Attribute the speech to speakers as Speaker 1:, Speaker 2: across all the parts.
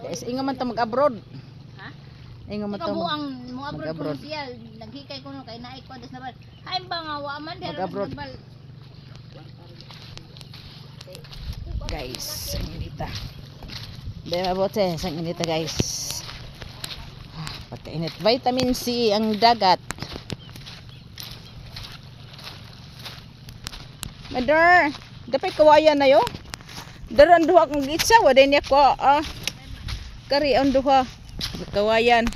Speaker 1: Guys, ingo man ta mag-abroad.
Speaker 2: Ha?
Speaker 1: Ingo man ta
Speaker 2: mo abroad ko siya. Naghikay ko no kay naay ko das nabal. Hay ba nga wa man der nabal.
Speaker 1: Guys, ang inita. Dahil mabuti, ang inita guys. Pagkainit, vitamin C ang dagat. Mother, dapat kawayan na yo. Daran duha kong gitsa, waday niya ko. Kari ang duha. Kawayan.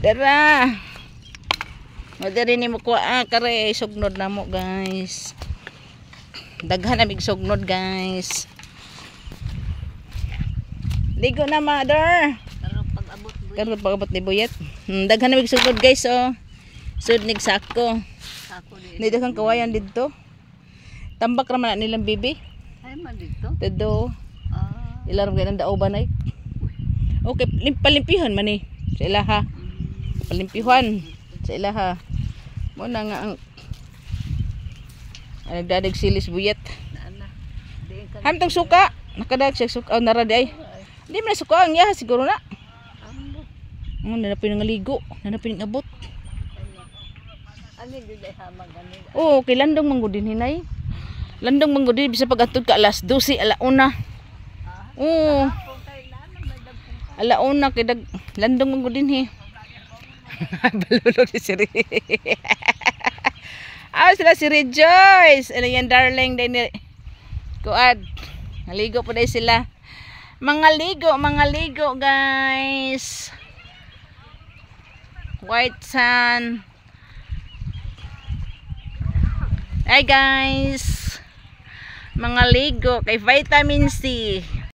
Speaker 1: Dara. Wadari ni mo ko. Kari, sugnod na mo guys. Daghan na mig sugnod guys. Ligo na mother. Karon pag-abot ni Buyet. Daghan na mig sugnod guys oh. Sud nig sako. Ni daghang kawayan didto. Tambak ra man nilang bibi.
Speaker 2: Ay man dito.
Speaker 1: Todo. Ilarong ganang daoban ay. Okay, palimpihan man ni sa ilaha. Palimpihan sa ilaha. Mo na nga ang nagdadag silis Buyet. Hamtong suka. Nakadag siya suka. Naradi ay. Hindi man suka ang yaha siguro na. Nanapin nga ligo. Nanapin nga abot.
Speaker 2: Ani di day hamag ani.
Speaker 1: Oo, kay landong manggudin hinay. Landong manggudin bisa pag-atod ka alas 12, alauna. Oo. Alauna kay dag landong manggudin he. Balulog si Siri. Sila si Rejoice. Ano yan darling din ni Kuad. Naligo po dahil sila. Mga ligo guys. White sun. Hi guys. Mga ligo kay vitamin C.